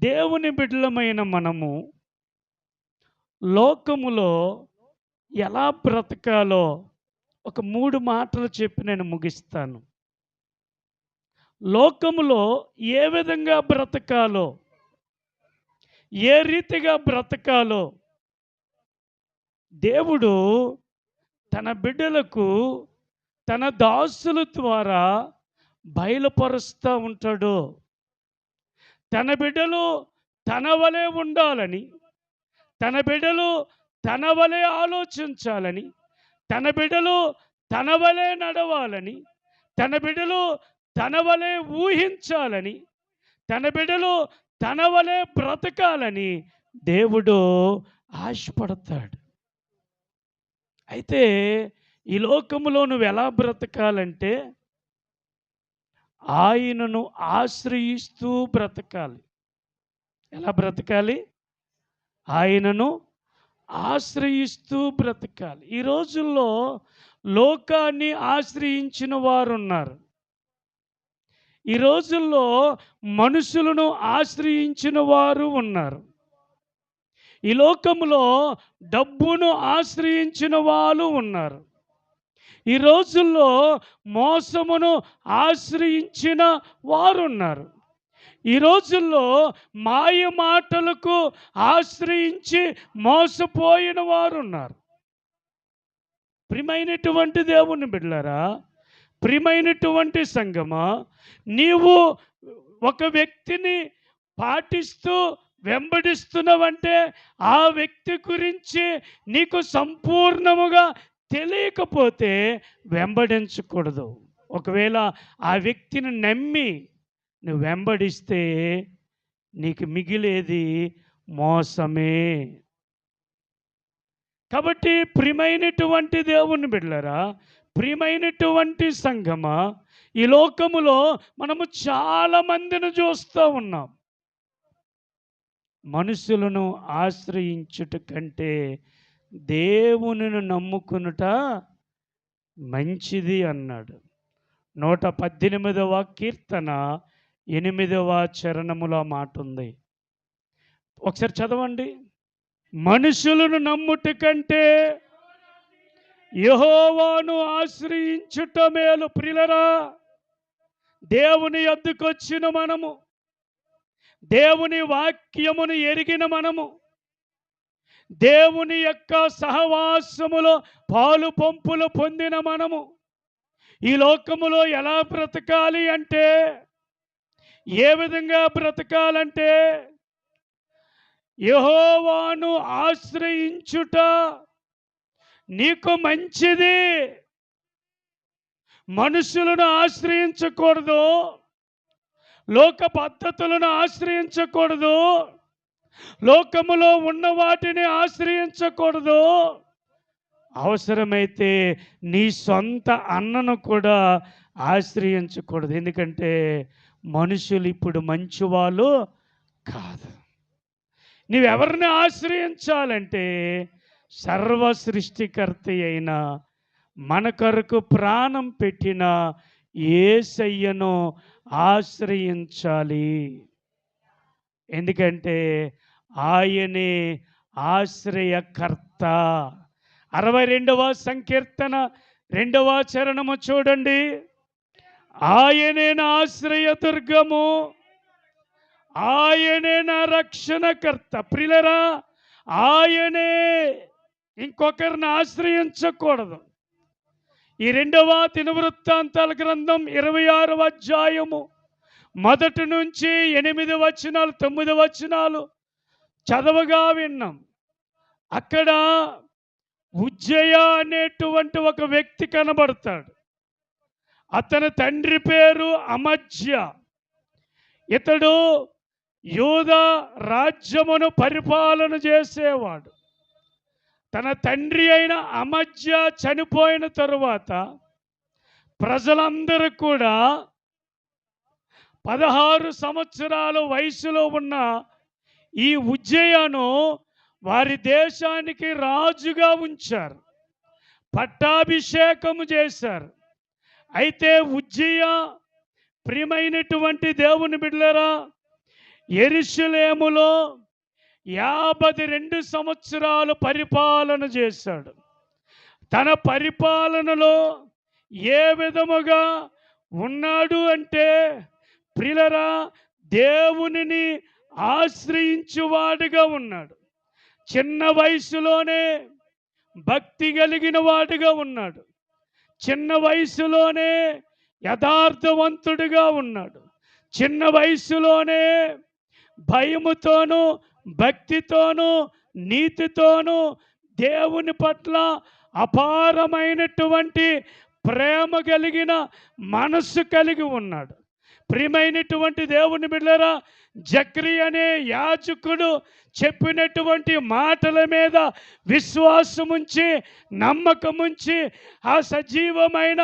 దేవుని బిడ్డలమైన మనము లోకములో ఎలా బ్రతకాలో ఒక 3 మాటలు చెప్పి నేను ముగిస్తాను. లోకములో ఏ విధంగా బ్రతకాలో, ఏ రీతిగా బ్రతకాలో దేవుడు తన బిడ్డలకు తన దాసుల ద్వారా బయలుపరుస్తూ ఉంటాడు. తన బిడ్డలు తన వలె ఉండాలని, తన బిడ్డలు తన వలె ఆలోచించాలని, తన బిడ్డలు తన వలె నడవాలని, తన బిడ్డలు తన వలె ఊహించాలని, తన బిడ్డలు తన వలె బ్రతకాలని దేవుడు ఆశపడతాడు. అయితే ఈ లోకములో నువ్వు ఎలా బ్రతకాలంటే ఆయనను ఆశ్రయిస్తూ బ్రతకాలి. ఎలా బ్రతకాలి? ఆయనను ఆశ్రయిస్తూ బ్రతకాలి. ఈ రోజుల్లో లోకాన్ని ఆశ్రయించిన వారు ఉన్నారు. ఈ రోజుల్లో మనుషులను ఆశ్రయించిన వారు ఉన్నారు. ఈ లోకములో డబ్బును ఆశ్రయించిన వాళ్ళు ఉన్నారు. ఈ రోజుల్లో మోసమును ఆశ్రయించిన వారు ఉన్నారు. ఈ రోజుల్లో మాయ మాటలకు ఆశ్రయించి మోసపోయిన వారు ఉన్నారు. ప్రియమైనటువంటి దేవుని బిడ్డలారా, ప్రియమైనటువంటి సంగమా, నీవు ఒక వ్యక్తిని పాటిస్తూ వెంబడిస్తున్నావంటే ఆ వ్యక్తి గురించి నీకు సంపూర్ణముగా తెలియకపోతే వెంబడించకూడదు. ఒకవేళ ఆ వ్యక్తిని నమ్మి నువ్వు వెంబడిస్తే నీకు మిగిలేది మోసమే. కాబట్టి ప్రియమైనటువంటి దేవుని బిడ్డలారా, ప్రియమైనటువంటి సంగమా, ఈ లోకములో మనము చాలా మందిని చూస్తూ ఉన్నాం. మనుషులను ఆశ్రయించుట కంటే దేవునిని నమ్ముకునుట మంచిది అన్నాడు. 118వ కీర్తన 8వ చరణములో మాట ఉంది. ఒకసారి చదవండి. మనుషులను నమ్ముట కంటే యెహోవాను ఆశ్రయించుట మేలు. ప్రియులారా, దేవుని యొద్దకొచ్చిన మనము, దేవుని వాక్యమును ఎరిగిన మనము, దేవుని యొక్క సహవాసములో పాలు పంపులు పొందిన మనము ఈ లోకములో ఎలా బ్రతకాలి అంటే, ఏ విధంగా బ్రతకాలంటే, యెహోవాను ఆశ్రయించుట నీకు మంచిది. మనుషులను ఆశ్రయించకూడదు, లోక పద్ధతులను ఆశ్రయించకూడదు, లోకములో ఉన్న వాటిని ఆశ్రయించకూడదు. అవసరమైతే నీ సొంత అన్నను కూడా ఆశ్రయించకూడదు. ఎందుకంటే మనుషులు ఇప్పుడు మంచివాళ్ళు కాదు. నీవెవరిని ఆశ్రయించాలంటే సర్వ సృష్టికర్త అయిన మన కొరకు ప్రాణం పెట్టిన యేసయ్యను ఆశ్రయించాలి. ఎందుకంటే ఆయనే ఆశ్రయకర్త. 62వ సంకీర్తన 2వ చరణము చూడండి. ఆయనే నా ఆశ్రయదుర్గము, ఆయనే నా రక్షణకర్త. ప్రియులారా, ఆయనే, ఇంకొకరిని ఆశ్రయించకూడదు. ఈ 2వ దినవృత్తాంతాల గ్రంథం 26వ అధ్యాయము 1 నుంచి 8 వచనాలు 9 వచనాలు చదవగా విన్నాం. అక్కడ ఉజ్జయ అనేటువంటి ఒక వ్యక్తి కనబడతాడు. అతని తండ్రి పేరు అమజ్య. ఇతడు యూదా రాజ్యమును పరిపాలన చేసేవాడు. తన తండ్రి అయిన అమజ్య చనిపోయిన తరువాత ప్రజలందరూ కూడా 16 సంవత్సరాల వయసులో ఉన్న ఈ ఉజ్జయను వారి దేశానికి రాజుగా ఉంచారు, పట్టాభిషేకము చేశారు. అయితే ఉజ్జయ, ప్రియమైనటువంటి దేవుని బిడ్డలారా, యెరూషలేములో 52 సంవత్సరాలు పరిపాలన చేశాడు. తన పరిపాలనలో ఏ విధముగా ఉన్నాడు అంటే, ప్రియులారా, దేవునిని ఆశ్రయించువాడుగా ఉన్నాడు. చిన్న వయసులోనే భక్తి కలిగిన వాడుగా ఉన్నాడు. చిన్న వయసులోనే యథార్థవంతుడిగా ఉన్నాడు. చిన్న వయసులోనే భయముతోనూ భక్తితోనూ నీతితోనూ దేవుని పట్ల అపారమైనటువంటి ప్రేమ కలిగిన మనస్సు కలిగి ఉన్నాడు. ప్రియమైనటువంటి దేవుని బిడ్డలారా, జక్రియా అనే యాజకుడు చెప్పినటువంటి మాటల మీద విశ్వాసముంచి నమ్మకముంచి ఆ సజీవమైన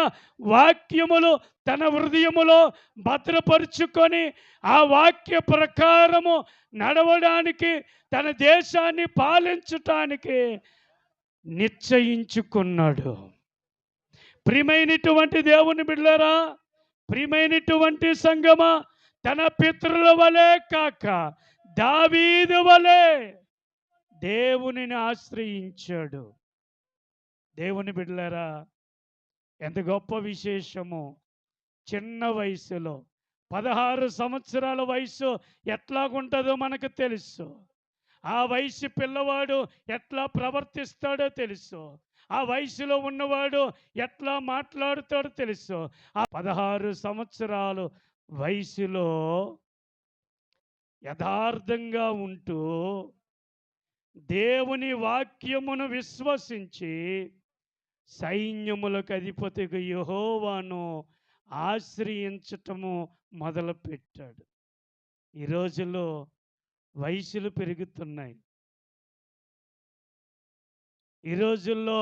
వాక్యములు తన హృదయములో భద్రపరుచుకొని ఆ వాక్య ప్రకారము నడవడానికి, తన దేశాన్ని పాలించటానికి నిశ్చయించుకున్నాడు. ప్రియమైనటువంటి దేవుని బిడ్డలారా, ప్రియమైనటువంటి సంగమా, తన పితరుల వలె కాక దావీదు వలె దేవునిని ఆశ్రయించాడు. దేవుని బిడ్డలారా, ఎంత గొప్ప విశేషము! చిన్న వయసులో 16 సంవత్సరాల వయసు ఎట్లాగుంటుందో మనకు తెలుసు. ఆ వయసు పిల్లవాడు ఎట్లా ప్రవర్తిస్తాడో తెలుసు. ఆ వయసులో ఉన్నవాడు ఎట్లా మాట్లాడుతాడో తెలుసు. ఆ 16 సంవత్సరాలు వయసులో యథార్థంగా ఉంటూ దేవుని వాక్యమును విశ్వసించి సైన్యములకు అధిపతిగా యెహోవాను ఆశ్రయించటము మొదలుపెట్టాడు. ఈ రోజుల్లో వయసులు పెరుగుతున్నాయి. ఈ రోజుల్లో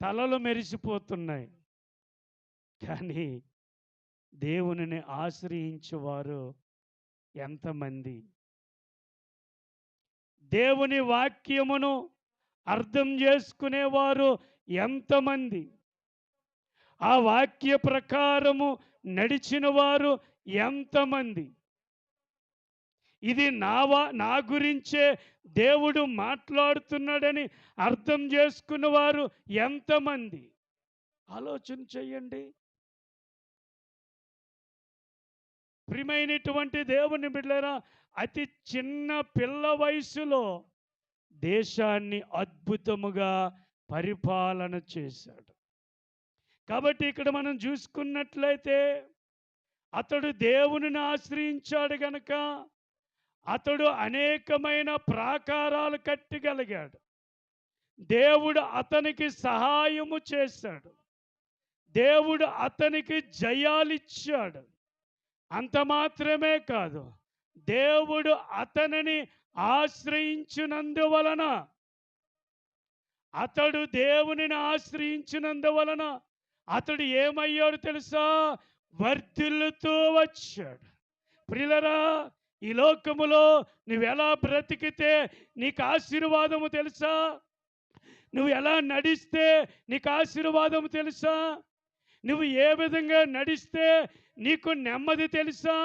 తలలు మెరిసిపోతున్నాయి. కానీ దేవునిని ఆశ్రయించేవారు ఎంతమంది? దేవుని వాక్యమును అర్థం చేసుకునేవారు ఎంతమంది? ఆ వాక్య ప్రకారము నడిచిన వారు ఎంతమంది? ఇది నా గురించే దేవుడు మాట్లాడుతున్నాడని అర్థం చేసుకున్నవారు ఎంతమంది? ఆలోచన చెయ్యండి. ప్రియమైనటువంటి దేవుని బిడ్డలారా, అతి చిన్న పిల్ల వయసులో దేశాన్ని అద్భుతముగా పరిపాలన చేశాడు. కాబట్టి ఇక్కడ మనం చూసుకున్నట్లయితే అతడు దేవునిని ఆశ్రయించాడు గనక అతడు అనేకమైన ప్రాకారాలు కట్టగలిగాడు. దేవుడు అతనికి సహాయము చేశాడు. దేవుడు అతనికి జయాలిచ్చాడు. అంత మాత్రమే కాదు, దేవుడు అతనిని ఆశ్రయించినందువలన, అతడు దేవునిని ఆశ్రయించినందువలన అతడు ఏమయ్యాడు తెలుసా? వర్ధిల్లుతూ వచ్చాడు. ప్రియులారా, ఈ లోకములో నువ్వెలా బ్రతికితే నీకు ఆశీర్వాదము తెలుసా? నువ్వు ఎలా నడిస్తే నీకు ఆశీర్వాదము తెలుసా? నువ్వు ఏ విధంగా నడిస్తే నీకు నెమ్మది తెలుసా?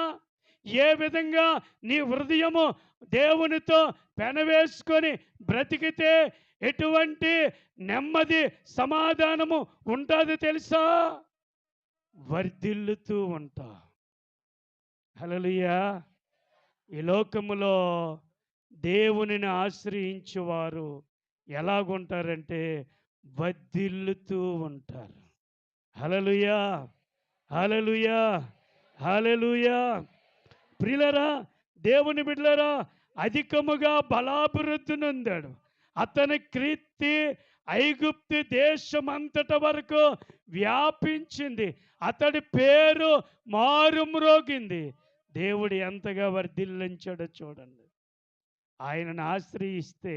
ఏ విధంగా నీ హృదయము దేవునితో పెనవేసుకొని బ్రతికితే ఎటువంటి నెమ్మది సమాధానము ఉంటుంది తెలుసా? వర్ధిల్లుతూ ఉంటా. హల్లెలూయా. ఈ లోకములో దేవునిని ఆశ్రయించేవారు ఎలాగుంటారంటే వర్ధిల్లుతూ ఉంటారు. హల్లెలూయా, హల్లెలూయా, హల్లెలూయా. ప్రియులారా, దేవుని బిడ్డలారా, అధికముగా బలాభివృద్ధి నొందాడు. అతని కీర్తి ఐగుప్తు దేశమంతట వరకు వ్యాపించింది. అతడి పేరు మారుమ్రోగింది. దేవుడు ఎంతగా వర్ధిల్లించాడో చూడండి. ఆయనను ఆశ్రయిస్తే,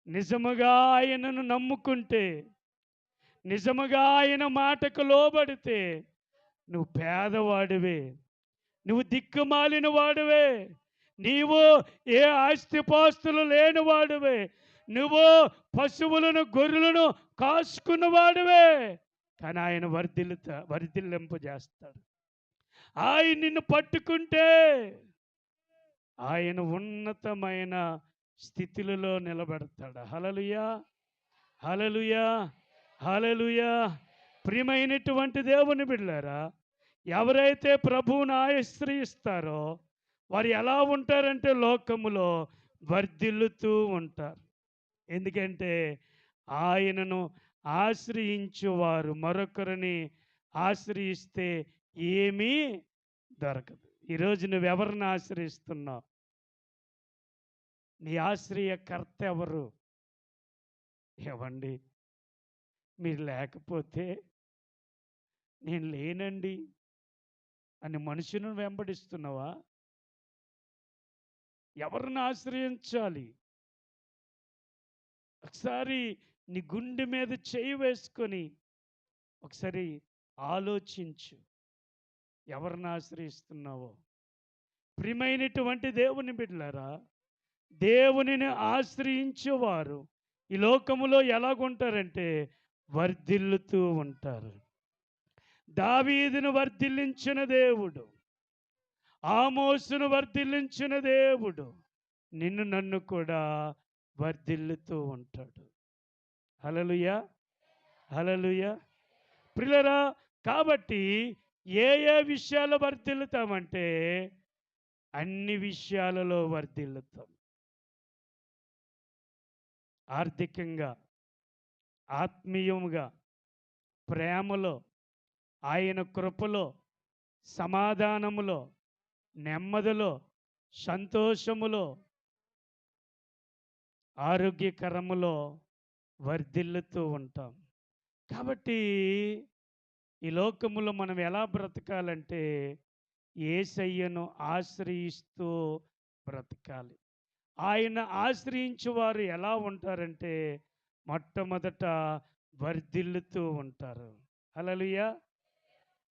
నిజముగా ఆయనను నమ్ముకుంటే, నిజముగా ఆయన మాటకు లోబడితే నువ్వు పేదవాడివే, నువ్వు దిక్కుమాలిన వాడివే, నీవు ఏ ఆస్తిపాస్తులు లేనివాడివే, నువ్వు పశువులను గొర్రెలను కాసుకున్నవాడివే. కానీ ఆయన వర్ధిల్లింపజేస్తాడు. ఆయన నిన్ను పట్టుకుంటే ఆయన ఉన్నతమైన స్థితులలో నిలబెడతాడు. హల్లెలూయా, హల్లెలూయా, హల్లెలూయా. ప్రియమైనటువంటి దేవుని బిడ్డలారా, ఎవరైతే ప్రభువును ఆశ్రయిస్తారో వారు ఎలా ఉంటారంటే లోకములో వర్ధిల్లుతూ ఉంటారు. ఎందుకంటే ఆయనను ఆశ్రయించువారు మరొకరిని ఆశ్రయిస్తే ఏమీ దొరకదు. ఈరోజు నువ్వెవరిని ఆశ్రయిస్తున్నావు? నీ ఆశ్రయకర్త ఎవరు? ఏవండి, మీరు లేకపోతే నేను లేనండి అని మనుషులను వెంబడిస్తున్నావా? ఎవరిని ఆశ్రయించాలి? ఒకసారి నీ గుండె మీద చేయి వేసుకొని ఒకసారి ఆలోచించు, ఎవరిని ఆశ్రయిస్తున్నావో. ప్రియమైనటువంటి దేవుని బిడ్డలారా, దేవునిని ఆశ్రయించేవారు ఈ లోకములో ఎలాగుంటారంటే వర్ధిల్లుతూ ఉంటారు. దావీదును వర్ధిల్లించిన దేవుడు, ఆమోసును వర్ధిల్లించిన దేవుడు నిన్ను నన్ను కూడా వర్ధిల్లుతూ ఉంటాడు. హల్లెలూయా, హల్లెలూయా. ప్రియులారా, కాబట్టి ఏ ఏ విషయాలు వర్ధిల్లుతామంటే అన్ని విషయాలలో వర్ధిల్లుతాం. ఆర్థికంగా, ఆత్మీయముగా, ప్రేమలో, ఆయన కృపలో, సమాధానములో, నెమ్మదిలో, సంతోషములో, ఆరోగ్యకరములో వర్ధిల్లుతూ ఉంటాం. కాబట్టి ఈ లోకములో మనం ఎలా బ్రతకాలంటే యేసయ్యను ఆశ్రయిస్తూ బ్రతకాలి. ఆయన ఆశ్రయించు వారు ఎలా ఉంటారంటే మొట్టమొదట వర్ధిల్లుతూ ఉంటారు. హల్లెలూయా,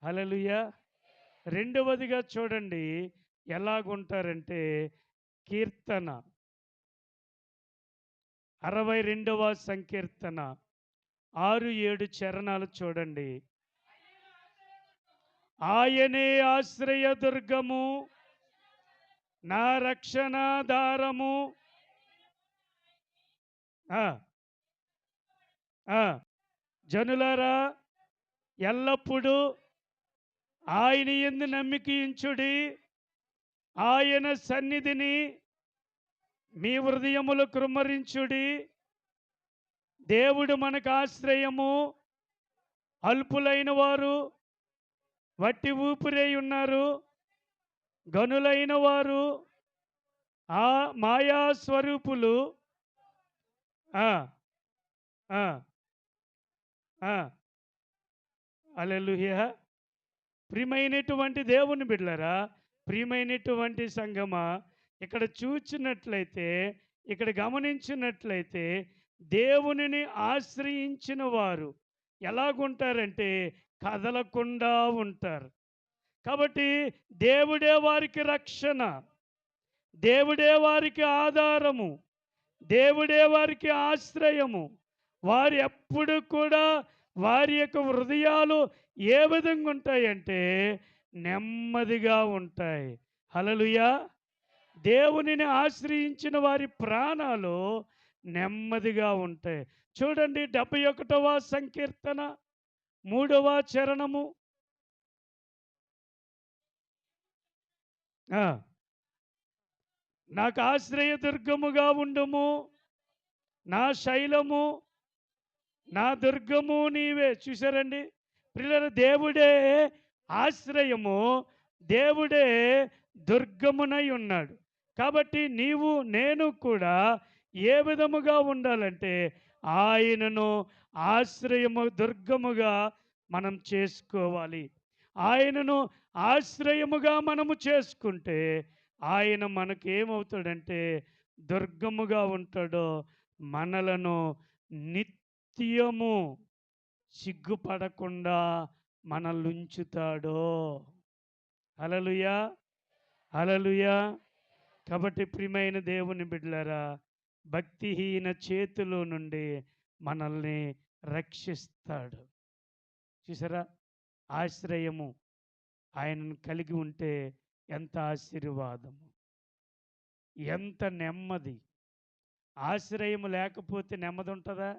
హల్లెలూయా. రెండవదిగా చూడండి ఎలాగుంటారంటే కీర్తన 62వ సంకీర్తన 6-7 చరణాలు చూడండి. ఆయనే ఆశ్రయదుర్గము, నా రక్షణాధారము. ఆ, ఆ, జనులారా, ఎల్లప్పుడూ ఆయన యందు నమ్మికించుడి, ఆయన సన్నిధిని మీ హృదయములు కృమ్మరించుడి. దేవుడు మనకు ఆశ్రయము. అల్పులైన వారు వట్టి ఊపిరై ఉన్నారు, గనులైన వారు ఆ మాయా స్వరూపులు. హల్లెలూయా. ప్రియమైనటువంటి దేవుని బిడ్డలారా, ప్రియమైనటువంటి సంగమా, ఇక్కడ చూచినట్లయితే, ఇక్కడ గమనించినట్లయితే దేవునిని ఆశ్రయించిన వారు ఎలాగుంటారంటే కదలకుండా ఉంటారు. కాబట్టి దేవుడే వారికి రక్షణ, దేవుడే వారికి ఆధారము, దేవుడే వారికి ఆశ్రయము. వారు ఎప్పుడు కూడా వారి యొక్క హృదయాలు ఏ విధంగా ఉంటాయంటే నెమ్మదిగా ఉంటాయి. హల్లెలూయా. దేవునిని ఆశ్రయించిన వారి ప్రాణాలు నెమ్మదిగా ఉంటాయి. చూడండి 71వ సంకీర్తన 3వ చరణము. నాకు ఆశ్రయదుర్గముగా ఉండుము, నా శైలము, నా దుర్గము నీవే. చూసారండి ప్రియులారా, దేవుడే ఆశ్రయము, దేవుడే దుర్గమునై ఉన్నాడు. కాబట్టి నీవు నేను కూడా ఏ విధముగా ఉండాలంటే ఆయనను ఆశ్రయము దుర్గముగా మనం చేసుకోవాలి. ఆయనను ఆశ్రయముగా మనము చేసుకుంటే ఆయన మనకేమవుతాడంటే దుర్గముగా ఉంటాడో, మనలను నిత్యము సిగ్గుపడకుండా మనల్ని ఉంచుతాడో. హల్లెలూయా, హల్లెలూయా. కాబట్టి ప్రియమైన దేవుని బిడ్డలారా, భక్తిహీన చేతుల నుండి మనల్ని రక్షిస్తాడు. చూసారా, ఆశ్రయము ఆయనను కలిగి ఉంటే ఎంత ఆశీర్వాదము. ఎంత నెమ్మది! ఆశ్రయం లేకపోతే నెమ్మది ఉంటుందా?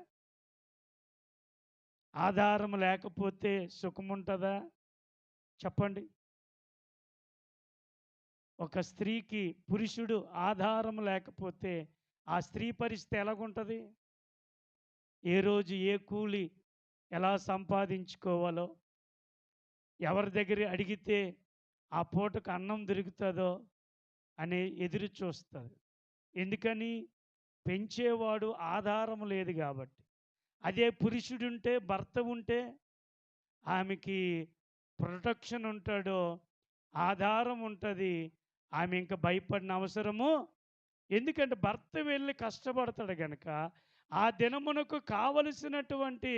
ఆధారం లేకపోతే సుఖం ఉంటుందా? చెప్పండి. ఒక స్త్రీకి పురుషుడు ఆధారం లేకపోతే ఆ స్త్రీ పరిస్థితి ఎలాగుంటుంది? ఏ రోజు ఏ కూలి ఎలా సంపాదించుకోవాలో, ఎవరి దగ్గర అడిగితే ఆ పూటకు అన్నం దొరుకుతుందో అని ఎదురు చూస్తుంది. ఎందుకని? పెంచేవాడు ఆధారం లేదు కాబట్టి. అదే పురుషుడుంటే, భర్త ఉంటే ఆమెకి ప్రొటెక్షన్ ఉంటాడో, ఆధారం ఉంటుంది. ఆమె ఇంక భయపడిన అవసరము, ఎందుకంటే భర్త వెళ్ళి కష్టపడతాడు గనక ఆ దినమునకు కావలసినటువంటి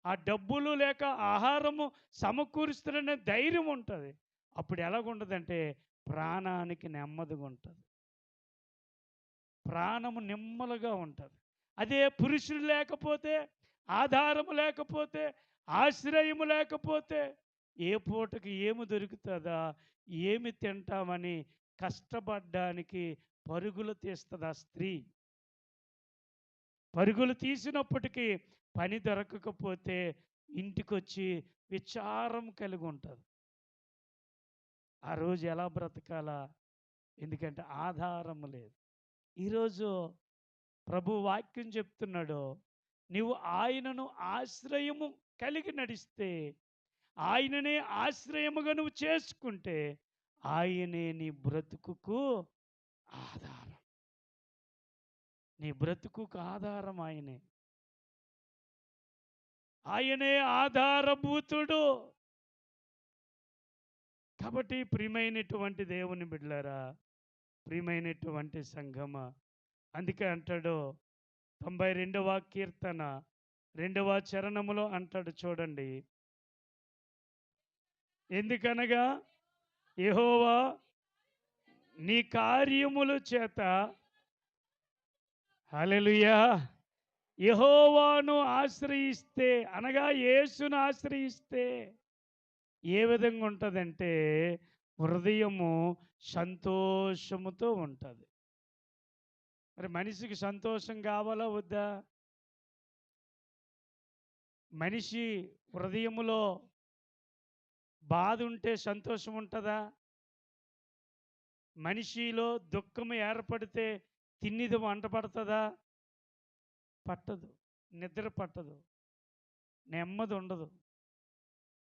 ఆ డబ్బులు లేక ఆహారము సమకూరుస్తున్న ధైర్యం ఉంటుంది. అప్పుడు ఎలాగుంటుందంటే ప్రాణానికి నెమ్మదిగా ఉంటుంది. ప్రాణము నిమ్మలుగా ఉంటుంది. అదే పురుషుడు లేకపోతే, ఆధారము లేకపోతే, ఆశ్రయము లేకపోతే ఏ పూటకి ఏమి దొరుకుతుందా, ఏమి తింటామని కష్టపడ్డానికి పరుగులు తీస్తుంది ఆ స్త్రీ. పరుగులు తీసినప్పటికీ పని దొరకకపోతే ఇంటికొచ్చి విచారం కలిగి ఉంటుంది. ఆ రోజు ఎలా బ్రతకాలా? ఎందుకంటే ఆధారం లేదు. ఈరోజు ప్రభు వాక్యం చెప్తున్నాడు, నీవు ఆయనను ఆశ్రయము కలిగి నడిస్తే, ఆయననే ఆశ్రయముగా నువ్వు చేసుకుంటే, ఆయనే నీ బ్రతుకుకు ఆధారం. నీ బ్రతుకుకు ఆధారం ఆయనే. ఆయనే ఆధారభూతుడు. కాబట్టి ప్రియమైనటువంటి దేవుని బిడ్డలారా, ప్రియమైనటువంటి సంఘమ, అందుకే అంటాడు 92వ కీర్తన 2వ చరణములో అంటాడు చూడండి. ఎందుకనగా యెహోవా నీ కార్యముల చేత, హల్లెలూయా, యెహోవాను ఆశ్రయిస్తే అనగా యేసును ఆశ్రయిస్తే ఏ విధంగా ఉంటుందంటే హృదయము సంతోషముతో ఉంటుంది. మరి మనిషికి సంతోషం కావాలా వద్దా? మనిషి హృదయములో బాధ ఉంటే సంతోషం ఉంటుందా? మనిషిలో దుఃఖం ఏర్పడితే తిన్నిది వంట పడుతుందా? పట్టదు. నిద్ర పట్టదు. నెమ్మది ఉండదు.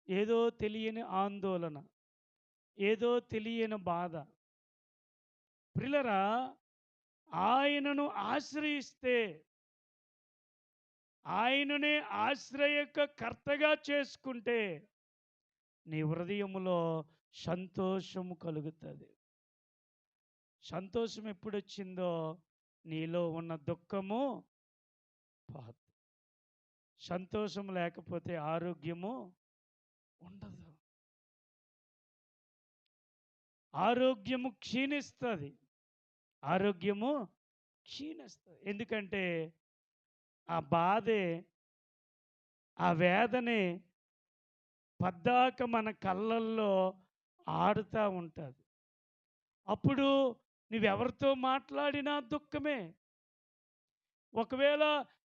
ఏదో తెలియని ఆందోళన, ఏదో తెలియని బాధ. ప్రియులారా, ఆయనను ఆశ్రయిస్తే, ఆయననే ఆశ్రయకర్తగా చేసుకుంటే నీ హృదయములో సంతోషము కలుగుతుంది. సంతోషం ఎప్పుడొచ్చిందో నీలో ఉన్న దుఃఖము పోతుంది. సంతోషం లేకపోతే ఆరోగ్యము ఉండదు. ఆరోగ్యము క్షీణిస్తుంది. ఆరోగ్యము క్షీణిస్తుంది. ఎందుకంటే ఆ బాధే, ఆ వేదనే పద్దాక మన కళ్ళల్లో ఆడుతూ ఉంటుంది. అప్పుడు నువ్వెవరితో మాట్లాడినా దుఃఖమే. ఒకవేళ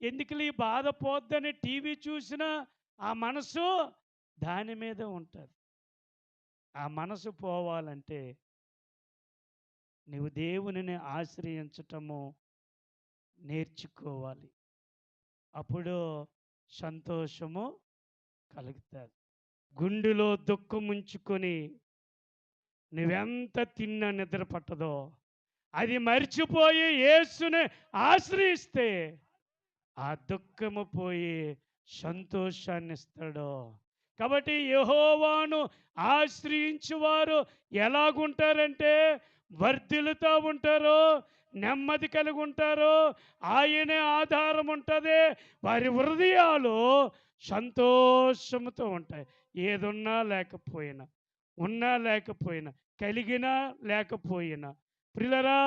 ఎందుకులే ఈ బాధ పోద్దని టీవీ చూసినా ఆ మనసు దాని మీద ఉంటుంది. ఆ మనసు పోవాలంటే నీవు దేవునిని ఆశ్రయించటము నేర్చుకోవాలి. అప్పుడు సంతోషము కలుగుతుంది. గుండెలో దుఃఖం ఉంచుకొని నువ్వెంత తిన్నా నిద్ర పట్టదో అది మర్చిపోయి యేసుని ఆశ్రయిస్తే ఆ దుఃఖము పోయి సంతోషాన్ని ఇస్తాడు. కాబట్టి యెహోవాను ఆశ్రయించువారు ఎలాగుంటారంటే వర్ధిల్లుతూ ఉంటారు, నెమ్మది కలిగి ఉంటారు. ఆయనే ఆధారం ఉంటుంది. వారి హృదయాలు సంతోషముతో ఉంటాయి. ఏదున్నా లేకపోయినా, ఉన్నా లేకపోయినా, కలిగినా లేకపోయినా ప్రియులారా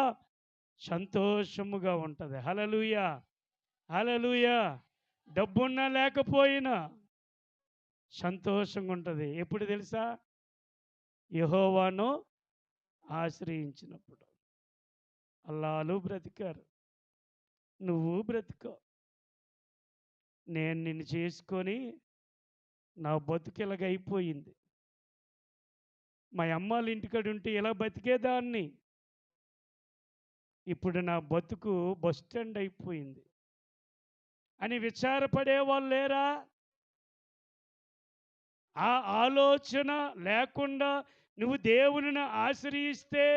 సంతోషముగా ఉంటుంది. హల్లెలూయా, హల్లెలూయా. డబ్బున్నా లేకపోయినా సంతోషంగా ఉంటుంది. ఎప్పుడు తెలుసా? యెహోవాను ఆశ్రయించినప్పుడు. అల్లాలు బ్రతికారు. నువ్వు బ్రతికో. నేను నిన్ను చేసుకొని నా బతుకిలాగైపోయింది. మా అమ్మాళ్ళ ఇంటికాడ ఉంటే ఇలా బతికేదాన్ని. ఇప్పుడు నా బతుకు బస్ స్టాండ్ అయిపోయింది అని విచారపడే వాళ్ళు లేరా? ఆ ఆలోచన లేకుండా నువ్వు దేవునిని ఆశ్రయిస్తే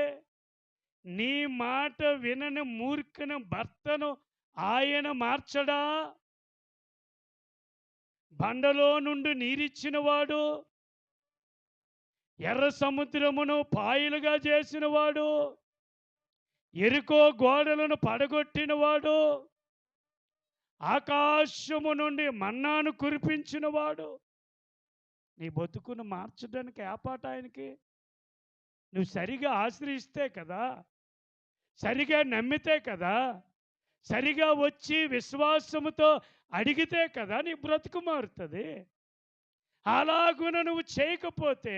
నీ మాట వినని మూర్ఖన భర్తను ఆయన మార్చడా? బండలో నుండి నీరిచ్చినవాడు, ఎర్ర సముద్రమును పాయలుగా చేసినవాడు, ఎరుకో గోడలను పడగొట్టినవాడు, ఆకాశము నుండి మన్నాను కురిపించినవాడు నీ బతుకును మార్చడానికి ఏపాట ఆయనకి? నువ్వు సరిగా ఆశ్రయిస్తే కదా, సరిగా నమ్మితే కదా, సరిగా వచ్చి విశ్వాసముతో అడిగితే కదా నీ బ్రతుకు మారుతుంది. అలాగున నువ్వు చేయకపోతే,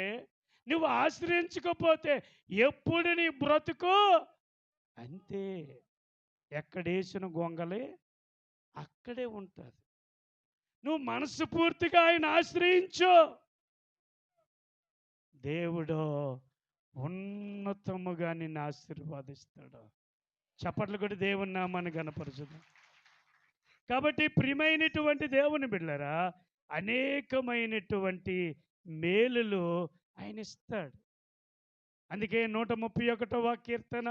నువ్వు ఆశ్రయించకపోతే ఎప్పుడు నీ బ్రతుకు అంతే. ఎక్కడేసిన గొంగలే అక్కడే ఉంటుంది. నువ్వు మనస్ఫూర్తిగా ఆయన ఆశ్రయించు, దేవుడు ఉన్నతముగా నిన్ను ఆశీర్వాదిస్తాడు. చప్పట్లు కూడా దేవుని నామాన్ని గణపరచుదాం. కాబట్టి ప్రియమైనటువంటి దేవుని బిడ్డలారా, అనేకమైనటువంటి మేలులు ఆయన ఇస్తాడు. అందుకే 131వ కీర్తన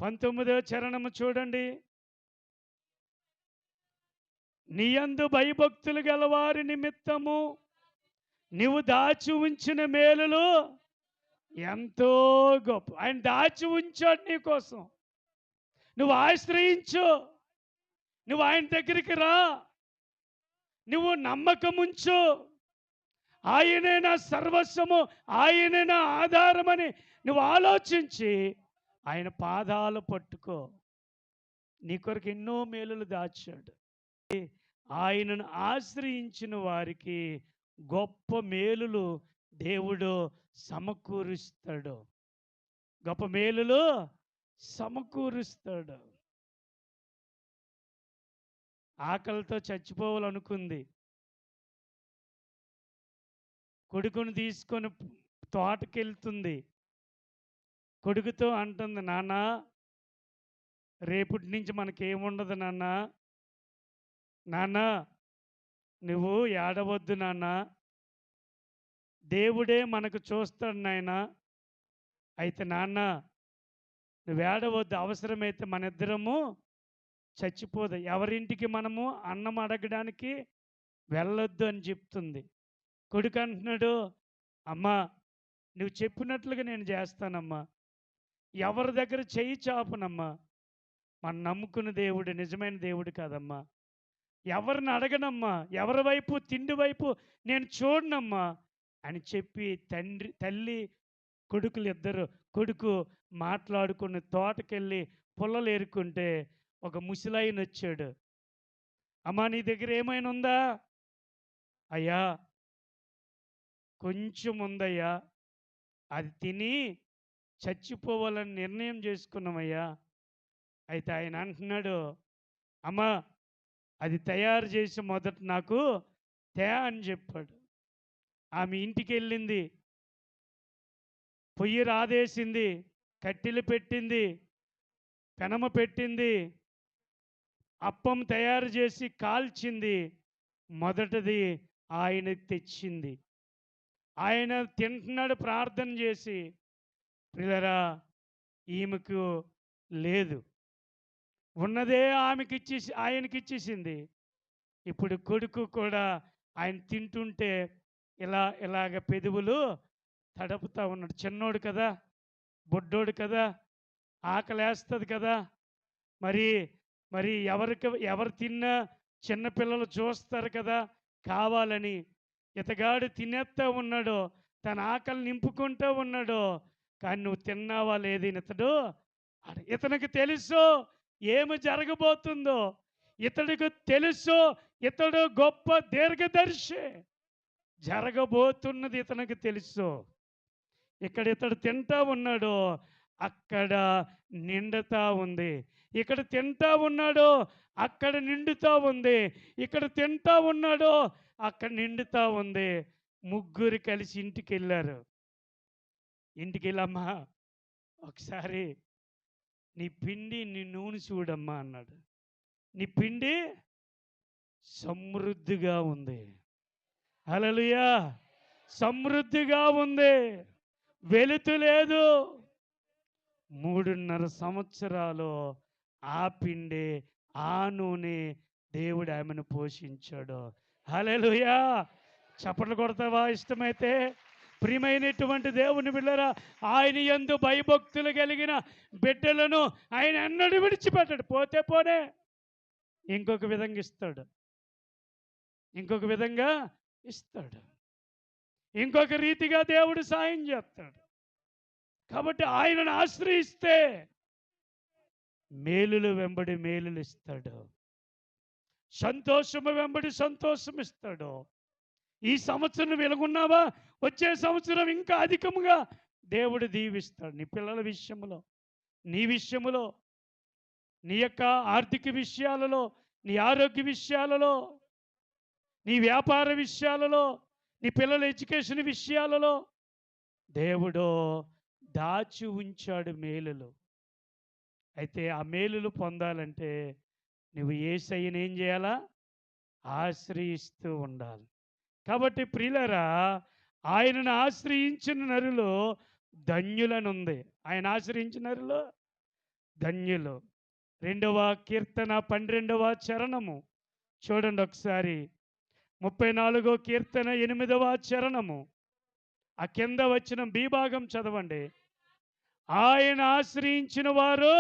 19వ చరణము చూడండి. నీయందు భయభక్తులు గలవారి నిమిత్తము నీవు దాచి ఉంచిన మేలులు ఎంతో గొప్ప. ఆయన దాచి ఉంచాడు నీ కోసం. నువ్వు ఆశ్రయించు, నువ్వు ఆయన దగ్గరికి రా, నువ్వు నమ్మకం ఉంచు. ఆయనే నా సర్వస్వము, ఆయనే నా ఆధారమని నువ్వు ఆలోచించి ఆయన పాదాలు పట్టుకో. నీ కొరకు ఎన్నో మేలులు దాచాడు. ఆయనను ఆశ్రయించిన వారికి గొప్ప మేలులు దేవుడు సమకూరుస్తాడు. గొప్ప మేలులు సమకూరుస్తాడు. ఆకలితో చచ్చిపోవాలనుకుంది. కొడుకును తీసుకొని తోటకెళ్తుంది. కొడుకుతో అంటుంది, నాన్న రేపటి నుంచి మనకేముండదు నాన్న, నాన్న నువ్వు ఏడవద్దు నాన్న, దేవుడే మనకు చూస్తాడు నాయన. అయితే నాన్న నువ్వు ఏడవద్దు, అవసరమైతే మన ఇద్దరము చచ్చిపోదు, ఎవరింటికి మనము అన్నం అడగడానికి వెళ్ళొద్దు అని చెప్తుంది. కొడుకు అంటున్నాడు, అమ్మా నువ్వు చెప్పినట్లుగా నేను చేస్తానమ్మా, ఎవరి దగ్గర చెయ్యి చాపునమ్మా, మనం నమ్ముకున్న దేవుడు నిజమైన దేవుడు కాదమ్మా, ఎవరిని అడగనమ్మా, ఎవరి వైపు తిండి వైపు నేను చూడనమ్మా అని చెప్పి తల్లి కొడుకులు ఇద్దరు కొడుకు మాట్లాడుకుని తోటకెళ్ళి పుల్లలు ఏరుకుంటే ఒక ముసలాయన వచ్చాడు. అమ్మా నీ దగ్గర ఏమైనా ఉందా? అయ్యా కొంచెం ఉందయ్యా, అది తిని చచ్చిపోవాలని నిర్ణయం చేసుకున్నామయ్యా. అయితే ఆయన అంటున్నాడు, అమ్మా అది తయారు చేసి మొదట నాకు తే అని చెప్పాడు. ఆమె ఇంటికి వెళ్ళింది, పొయ్యి రాదేసింది, కట్టెలు పెట్టింది, పెనమ పెట్టింది, అప్పం తయారు చేసి కాల్చింది. మొదటిది ఆయనకు తెచ్చింది. ఆయన తింటున్నాడు ప్రార్థన చేసి. ప్రియులారా, ఈమెకు లేదు, ఉన్నదే ఆమెకి ఇచ్చేసి ఆయనకి ఇచ్చేసింది. ఇప్పుడు కొడుకు కూడా ఆయన తింటుంటే ఇలాగ పెదవులు తడుపుతూ ఉన్నాడు. చిన్నోడు కదా, బొడ్డోడు కదా, ఆకలేస్తుంది కదా, మరి ఎవరు తిన్నా చిన్నపిల్లలు చూస్తారు కదా కావాలని. ఇతగాడు తినేస్తూ ఉన్నాడు, తన ఆకలి నింపుకుంటూ ఉన్నాడు. కానీ నువ్వు తిన్నావా లేదు ఇతడు? ఇతనికి తెలుసు ఏమి జరగబోతుందో, ఇతడికి తెలుసు ఇతడు గొప్ప దీర్ఘదర్శి, జరగబోతున్నది ఇతనికి తెలుసు. ఇక్కడ ఇతడు తింటా ఉన్నాడు, అక్కడ నిండుతా ఉంది. ఇక్కడ తింటా ఉన్నాడు, అక్కడ నిండుతా ఉంది. ఇక్కడ తింటా ఉన్నాడు, అక్కడ నిండుతా ఉంది. ముగ్గురు కలిసి ఇంటికెళ్ళారు. ఇంటికెళ్ళమ్మా, ఒకసారి నీ పిండి నీ నూనె చూడమ్మా అన్నాడు. నీ పిండి సమృద్ధిగా ఉంది. హల్లెలూయా! సమృద్ధిగా ఉంది. వెలుతు లేదు. 3.5 సంవత్సరాలు ఆ పిండి, ఆ నూనె దేవుడు ఆమెను పోషించాడు. హల్లెలూయా! చప్పట్లు కొడతావా ఇష్టమైతే? ప్రియమైనటువంటి దేవుని బిడ్డలారా, ఆయన యందు భయభక్తులు కలిగిన బిడ్డలను ఆయన ఎన్నడూ విడిచిపెట్టడు. పోతే పోనే, ఇంకొక విధంగా ఇస్తాడు. ఇంకొక విధంగా ఇస్తాడు. ఇంకొక రీతిగా దేవుడు సాయం చేస్తాడు. కాబట్టి ఆయనను ఆశ్రయిస్తే మేలులు వెంబడి మేలులు ఇస్తాడు. సంతోషము వెంబడి సంతోషం ఇస్తాడు. ఈ సంవత్సరం వెలుగున్నావా, వచ్చే సంవత్సరం ఇంకా అధికముగా దేవుడు దీవిస్తాడు. నీ పిల్లల విషయంలో, నీ విషయములో, నీ యొక్క ఆర్థిక విషయాలలో, నీ ఆరోగ్య విషయాలలో, నీ వ్యాపార విషయాలలో, నీ పిల్లల ఎడ్యుకేషన్ విషయాలలో దేవుడు దాచి ఉంచాడు మేలులు. అయితే ఆ మేలులు పొందాలంటే నువ్వు యేసయ్యను ఏం చేయాలా? ఆశ్రయిస్తూ ఉండాలి. కాబట్టి ప్రియులారా, ఆయనను ఆశ్రయించిన నరులు ధన్యులనుంది. ఆయన ఆశ్రయించిన నరులు ధన్యులు. 2వ కీర్తన 12వ చరణము చూడండి ఒకసారి. 34 కీర్తన 8వ చరణము. ఆ కింద వచ్చిన బి భాగం చదవండి. ఆయన ఆశ్రయించిన వారు,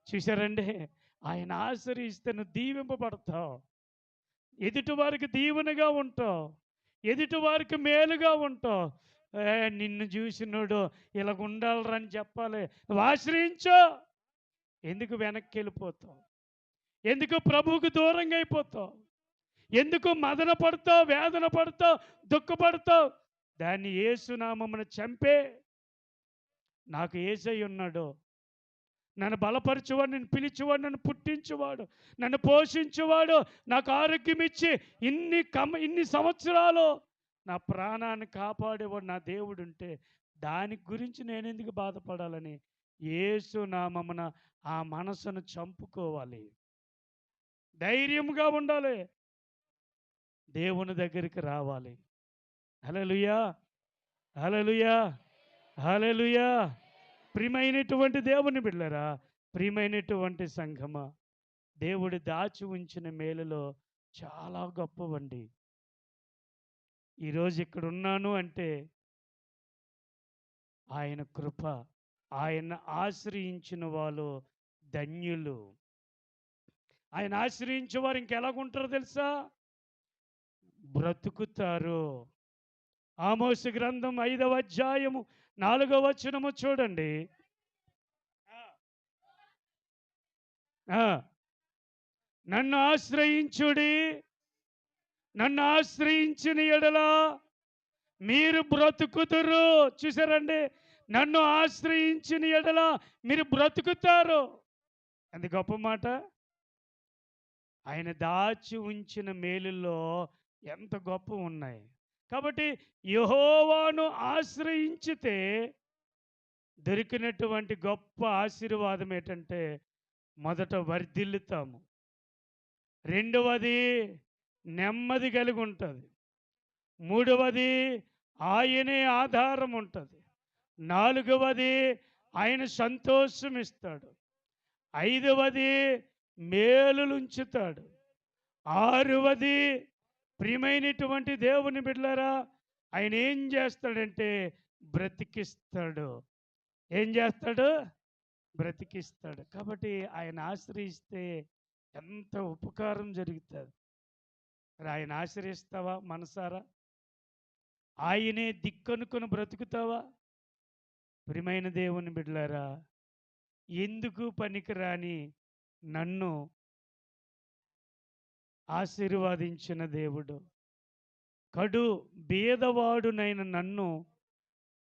చూశారండి, ఆయన ఆశ్రయిస్తే నువ్వు దీవింపబడతావు. ఎదుటి వారికి దీవెనగా ఉంటావు, ఎదుటి వారికి మేలుగా ఉంటావు. నిన్ను చూసినోడు ఇలాగ ఉండాలరని చెప్పాలి. నువ్వు ఆశ్రయించు. ఎందుకు వెనక్కి వెళ్ళిపోతావు? ఎందుకు ప్రభువుకు దూరంగా అయిపోతావు? ఎందుకు మదన పడతావు, వేదన పడతావు, దుఃఖపడతావు? దాన్ని యేసునామమున చంపే. నాకు యేసయ్య ఉన్నాడు, నన్ను బలపరచువాడు, నన్ను పిలిచేవాడు, నన్ను పుట్టించువాడు, నన్ను పోషించువాడు, నాకు ఆరోగ్యం ఇచ్చి ఇన్ని సంవత్సరాలు నా ప్రాణాన్ని కాపాడేవాడు నా దేవుడు ఉంటే దాని గురించి నేను ఎందుకు బాధపడాలని యేసు నామమున ఆ మనసును చంపుకోవాలి. ధైర్యంగా ఉండాలి. దేవుని దగ్గరికి రావాలి. హల్లెలూయా! హల్లెలూయా! హల్లెలూయా! ప్రియమైనటువంటి దేవుని బిడ్డలారా, ప్రియమైనటువంటి సంఘమా, దేవుడు దాచి ఉంచిన మేలులో చాలా గొప్పవండి. ఈరోజు ఇక్కడ ఉన్నాను అంటే ఆయన కృప. ఆయన ఆశ్రయించిన వాళ్ళు ధన్యులు. ఆయన ఆశ్రయించే వారు ఇంకెలాగుంటారో తెలుసా? బ్రతుకుతారు. ఆమోసు గ్రంథం 5వ అధ్యాయము 4వ వచనము చూడండి. నన్ను ఆశ్రయించుడి, నన్ను ఆశ్రయించిన ఎడల మీరు బ్రతుకుదురు. చూసారండి, నన్ను ఆశ్రయించిన ఎడల మీరు బ్రతుకుతారు. అది గొప్ప మాట. ఆయన దాచి ఉంచిన మేలుల్లో ఎంత గొప్ప ఉన్నాయి. కాబట్టి యెహోవాను ఆశ్రయించితే దొరికినటువంటి గొప్ప ఆశీర్వాదం ఏంటంటే, మొదట వర్ధిల్లుతాము, రెండవది నెమ్మది కలిగి ఉంటుంది, మూడవది ఆయనే ఆధారం ఉంటుంది, నాలుగవది ఆయన సంతోషం ఇస్తాడు, ఐదవది మేలులుంచుతాడు, ఆరవది ప్రియమైనటువంటి దేవుని బిడ్డలారా ఆయన ఏం చేస్తాడంటే బ్రతికిస్తాడు. ఏం చేస్తాడు? బ్రతికిస్తాడు. కాబట్టి ఆయన ఆశ్రయిస్తే ఎంత ఉపకారం జరుగుతుంది. ఆయన ఆశ్రయిస్తావా మనసారా? ఆయనే దిక్కనుకొని బ్రతుకుతావా? ప్రియమైన దేవుని బిడ్డలారా, ఎందుకు పనికిరాని నన్ను ఆశీర్వదించిన దేవుడు, కడు బీదవాడునైన నన్ను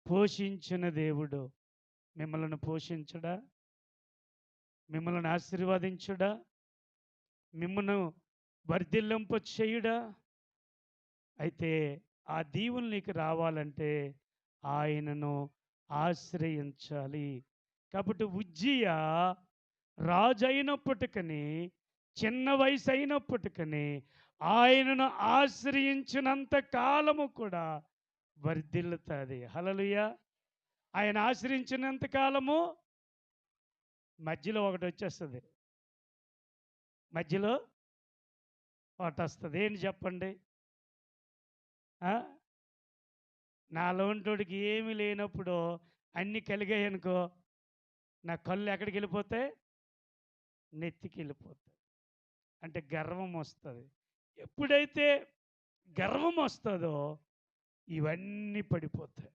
పోషించిన దేవుడు, మిమ్మల్ని పోషించడా, మిమ్మల్ని ఆశీర్వదించుడా, మిమ్మను వర్ధిల్లింప చేయుడా. అయితే ఆ దీవులు నీకు రావాలంటే ఆయనను ఆశ్రయించాలి. కాబట్టి ఉజ్జియా రాజు అయినప్పటికని, చిన్న వయసు అయినప్పటికని, ఆయనను ఆశ్రయించినంత కాలము కూడా వర్ధిల్లుతుంది. హల్లెలూయా. ఆయన ఆశ్రయించినంత కాలము మధ్యలో ఒకటి వచ్చేస్తుంది. మధ్యలో ఒకటి వస్తుంది. ఏంటి చెప్పండి? ఆ? నాలోంటోడికి ఏమీ లేనప్పుడు అన్నీ కలిగాయి అనుకో, నా కళ్ళు ఎక్కడికి వెళ్ళిపోతాయి? నెత్తికి వెళ్ళిపోతాయి. అంటే గర్వం వస్తుంది. ఎప్పుడైతే గర్వం వస్తుందో ఇవన్నీ పడిపోతాయి.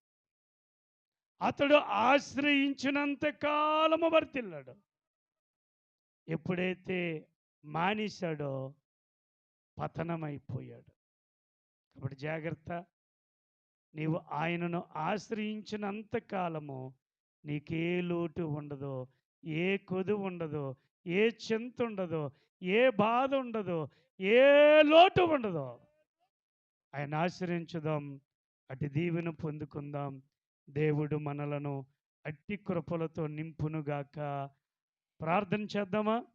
అతడు ఆశ్రయించినంత కాలము వర్తిల్లాడు. ఎప్పుడైతే మానేశాడో పతనమైపోయాడు. కాబట్టి జాగ్రత్త. నీవు ఆయనను ఆశ్రయించినంత కాలము నీకే లోటు ఉండదు, ఏ కొదువు ఉండదు, ఏ చింత ఉండదు, ఏ బాధ ఉండదు, ఏ లోటు ఉండదు. ఆయన ఆశ్రయించుదాం, అటు దీవెన పొందుకుందాం. దేవుడు మనలను అట్టి కృపలతో నింపునుగాక. ప్రార్థన చేద్దామా?